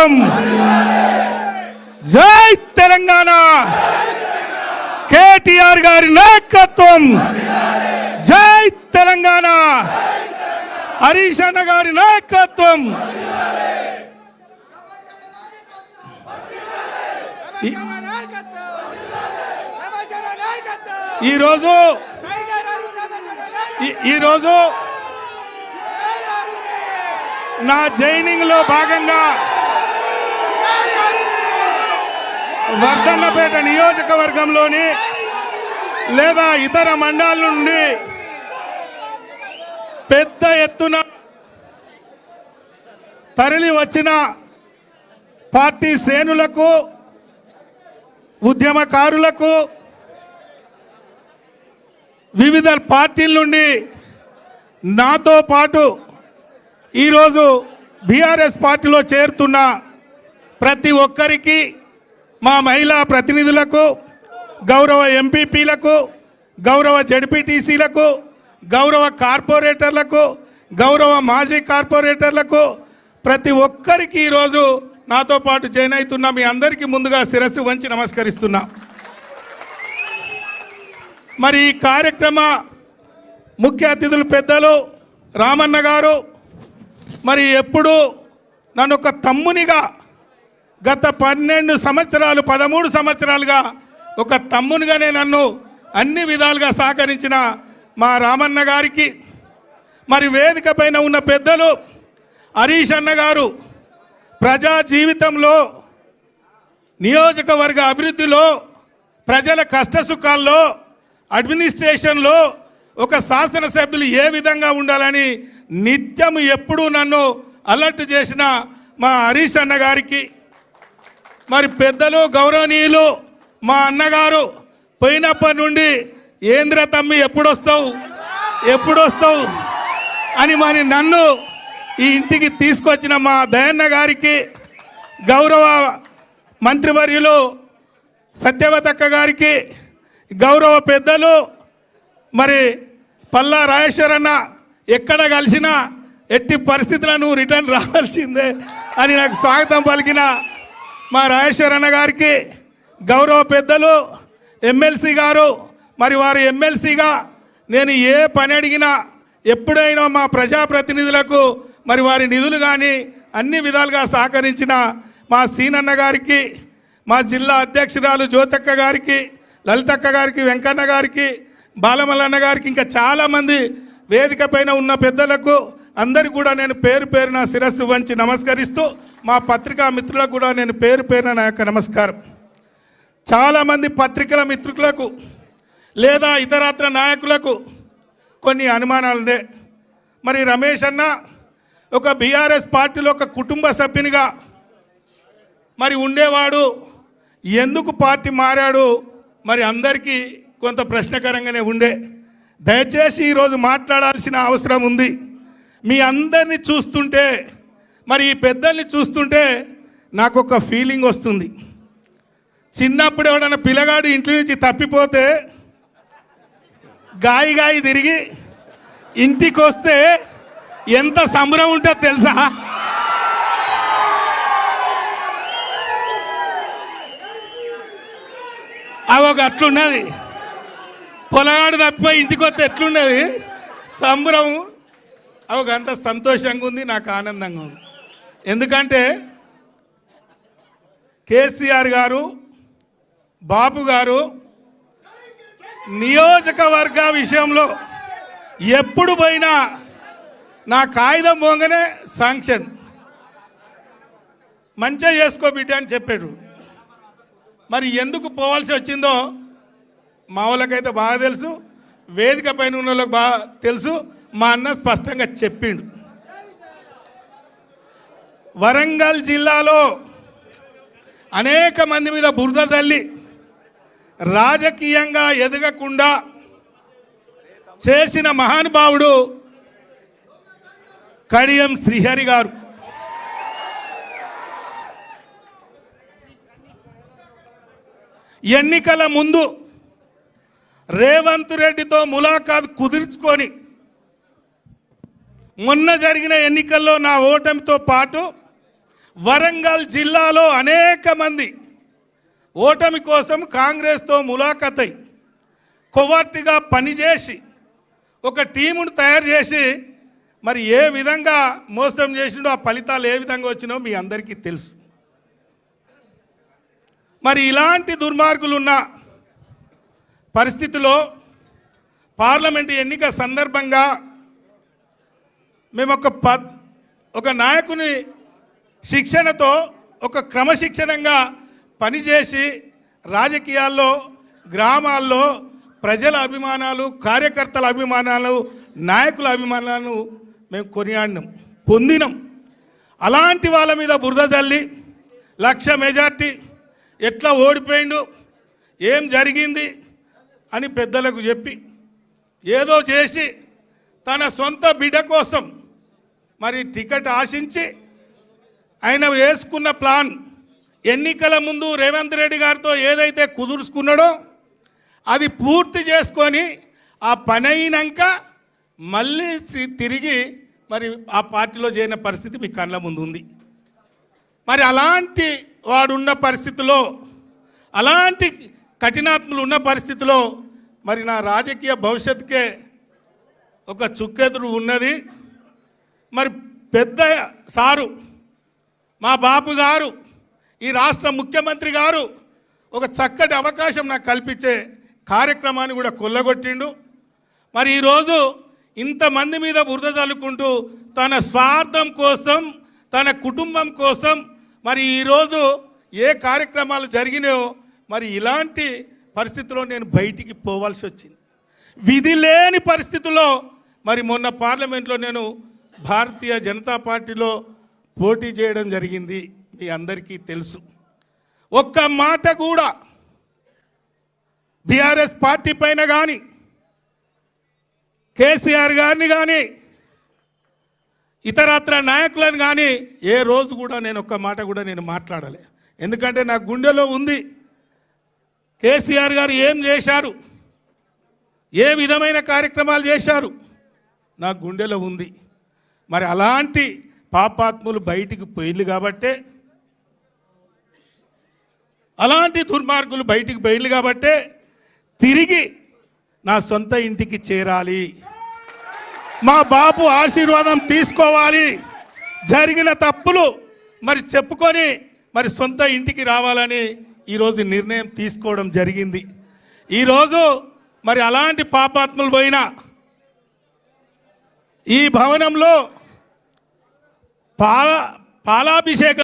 నాయకత్వం, జై తెలంగాణ, కేటీఆర్ గారి నాయకత్వం, జై తెలంగాణ, హరీష్ అన్న గారి నాయకత్వం. ఈరోజు నా జైనింగ్ లో భాగంగా వర్ధన్నపేట నియోజకవర్గంలోని లేదా ఇతర మండలాల నుండి పెద్ద ఎత్తున తరలి వచ్చిన పార్టీ శ్రేణులకు, ఉద్యమకారులకు, వివిధ పార్టీల నుండి నాతో పాటు ఈరోజు బీఆర్ఎస్ పార్టీలో చేరుతున్న ప్రతి ఒక్కరికి, మా మహిళా ప్రతినిధులకు, గౌరవ ఎంపీపీలకు, గౌరవ జడ్పీటీసీలకు, గౌరవ కార్పొరేటర్లకు, గౌరవ మాజీ కార్పొరేటర్లకు, ప్రతి ఒక్కరికి ఈరోజు నాతో పాటు జాయిన్ అవుతున్న మీ అందరికీ ముందుగా శిరస్సు వంచి నమస్కరిస్తున్నా. మరి ఈ కార్యక్రమ ముఖ్య అతిథులు పెద్దలు రామన్న గారు మరి ఎప్పుడు నన్ను ఒక తమ్మునిగా గత 12 సంవత్సరాలు 13 సంవత్సరాలుగా ఒక తమ్మునిగానే నన్ను అన్ని విధాలుగా సహకరించిన మా రామన్న గారికి, మరి వేదిక పైన ఉన్న పెద్దలు హరీష్ అన్న గారు ప్రజా జీవితంలో, నియోజకవర్గ అభివృద్ధిలో, ప్రజల కష్టసుఖాల్లో, అడ్మినిస్ట్రేషన్లో ఒక శాసనసభ్యులు ఏ విధంగా ఉండాలని నిత్యం ఎప్పుడూ నన్ను అలర్ట్ చేసిన మా హరీష్ అన్న గారికి, మరి పెద్దలు గౌరవనీయులు మా అన్నగారు పోయినప్పటి నుండి ఏంద్ర తమ్మి ఎప్పుడొస్తావు అని మరి నన్ను ఈ ఇంటికి తీసుకొచ్చిన మా దయన్న గారికి, గౌరవ మంత్రివర్యులు సత్యవతక్క గారికి, గౌరవ పెద్దలు మరి పల్లా రాజేశ్వరన్న ఎక్కడ కలిసినా ఎట్టి పరిస్థితులను రిటర్న్ రావాల్సిందే అని నాకు స్వాగతం పలికిన మా రాజేశ్వరన్న గారికి, గౌరవ పెద్దలు ఎమ్మెల్సీ గారు, మరి వారు ఎమ్మెల్సీగా నేను ఏ పని అడిగినా ఎప్పుడైనా మా ప్రజాప్రతినిధులకు మరి వారి నిధులు కానీ అన్ని విధాలుగా సహకరించిన మా సీనన్న గారికి, మా జిల్లా అధ్యక్షురాలు జ్యోతక్క గారికి, లలితక్క గారికి, వెంకన్న గారికి, బాలమల్లన్న గారికి, ఇంకా చాలామంది వేదిక పైన ఉన్న పెద్దలకు అందరికీ కూడా నేను పేరు పేరున శిరస్సు వంచి నమస్కరిస్తూ, మా పత్రికా మిత్రులకు కూడా నేను పేరు పేరున నా యొక్క నమస్కారం. చాలామంది పత్రికల మిత్రులకు లేదా ఇతరత్ర నాయకులకు కొన్ని అనుమానాలుండే. మరి రమేష్ అన్న ఒక బీఆర్ఎస్ పార్టీలో ఒక కుటుంబ సభ్యునిగా మరి ఉండేవాడు, ఎందుకు పార్టీ మారాడు మరి అందరికీ కొంత ప్రశ్నకరంగానే ఉండే. దయచేసి ఈరోజు మాట్లాడాల్సిన అవసరం ఉంది. మీ అందరినీ చూస్తుంటే, మరి ఈ పెద్దల్ని చూస్తుంటే నాకు ఒక ఫీలింగ్ వస్తుంది. చిన్నప్పుడు ఎవడన్నా పిల్లగాడు ఇంటి నుంచి తప్పిపోతే గాయి తిరిగి ఇంటికి వస్తే ఎంత సంబరం ఉంటుందో తెలుసా? అవి ఒక అట్లున్నది. పొలగాడు తప్పిపోయి ఇంటికి వస్తే ఎట్లున్నది సంబరం. అవి అంత సంతోషంగా ఉంది, నాకు ఆనందంగా ఉంది. ఎందుకంటే కేసీఆర్ గారు, బాబు గారు నియోజకవర్గ విషయంలో ఎప్పుడు పోయినా నా కాగితం పోగానే శాంక్షన్, మంచిగా చేసుకో బిడ్డ అని చెప్పాడు. మరి ఎందుకు పోవాల్సి వచ్చిందో మా వాళ్ళకైతే బాగా తెలుసు, వేదిక పైన ఉన్న వాళ్ళకి బాగా తెలుసు. మా అన్న స్పష్టంగా చెప్పిండు. వరంగల్ జిల్లాలో అనేక మంది మీద బురద చల్లి రాజకీయంగా ఎదగకుండా చేసిన మహానుభావుడు కడియం శ్రీహరి గారు. ఎన్నికల ముందు రేవంత్ రెడ్డితో ములాఖాత్ కుదుర్చుకొని మొన్న జరిగిన ఎన్నికల్లో నా ఓటమితో పాటు వరంగల్ జిల్లాలో అనేక మంది ఓటమి కోసం కాంగ్రెస్తో ములాఖతై కొవర్ట్గా పనిచేసి ఒక టీమును తయారు చేసి మరి ఏ విధంగా మోసం చేసిండో ఆ ఫలితాలు ఏ విధంగా వచ్చినో మీ అందరికీ తెలుసు. మరి ఇలాంటి దుర్మార్గులు ఉన్న పరిస్థితిలో పార్లమెంటు ఎన్నిక సందర్భంగా మేము ఒక నాయకుని శిక్షణతో ఒక క్రమశిక్షణంగా పనిచేసి రాజకీయాల్లో గ్రామాల్లో ప్రజల అభిమానాలు, కార్యకర్తల అభిమానాలు, నాయకుల అభిమానాలను మేము కొనియాడినాం, పొందినాం. అలాంటి వాళ్ళ మీద బురద జల్లి 1,00,000 మెజార్టీ ఎట్లా ఓడిపోయిండు, ఏం జరిగింది అని పెద్దలకు చెప్పి ఏదో చేసి తన సొంత బిడ్డ కోసం మరి టికెట్ ఆశించి ఆయన వేసుకున్న ప్లాన్ ఎన్నికల ముందు రేవంత్ రెడ్డి గారితో ఏదైతే కుదుర్చుకున్నాడో అది పూర్తి చేసుకొని ఆ పని అయినాక మళ్ళీ తిరిగి మరి ఆ పార్టీలో చేరిన పరిస్థితి మీ కళ్ళ ముందు ఉంది. మరి అలాంటి వాడున్న పరిస్థితిలో, అలాంటి కఠినాత్ములు ఉన్న పరిస్థితిలో మరి నా రాజకీయ భవిష్యత్తుకే ఒక చుక్కెదురు ఉన్నది. మరి పెద్ద సారు మా బాపు గారు, ఈ రాష్ట్ర ముఖ్యమంత్రి గారు ఒక చక్కటి అవకాశం నాకు కల్పించే కార్యక్రమాన్ని కూడా కొల్లగొట్టిండు. మరి ఈరోజు ఇంతమంది మీద బురద చల్లుకుంటూ తన స్వార్థం కోసం, తన కుటుంబం కోసం మరి ఈరోజు ఏ కార్యక్రమాలు జరిగినాయో మరి ఇలాంటి పరిస్థితుల్లో నేను బయటికి పోవాల్సి వచ్చింది. విధి లేని పరిస్థితుల్లో మరి మొన్న పార్లమెంట్లో నేను భారతీయ జనతా పార్టీలో పోటీ చేయడం జరిగింది, మీ అందరికీ తెలుసు. ఒక్క మాట కూడా బీఆర్ఎస్ పార్టీ పైన కానీ, కేసీఆర్ గారిని కానీ, ఇతరత్ర నాయకులను కానీ ఏ రోజు కూడా నేను ఒక్క మాట కూడా నేను మాట్లాడలే. ఎందుకంటే నా గుండెలో ఉంది కేసీఆర్ గారు ఏం చేశారు, ఏ విధమైన కార్యక్రమాలు చేశారు, నా గుండెలో ఉంది. మరి అలాంటి పాపాత్ములు బయటికి పోయిళ్ళు కాబట్టే, అలాంటి దుర్మార్గులు బయటికి పోయిళ్ళు కాబట్టే తిరిగి నా సొంత ఇంటికి చేరాలి, మా బాపు ఆశీర్వాదం తీసుకోవాలి, జరిగిన తప్పులు మరి చెప్పుకొని మరి సొంత ఇంటికి రావాలని ఈరోజు నిర్ణయం తీసుకోవడం జరిగింది. ఈరోజు మరి అలాంటి పాపాత్ములు పోయిన ఈ భవనంలో పాలాభిషేకం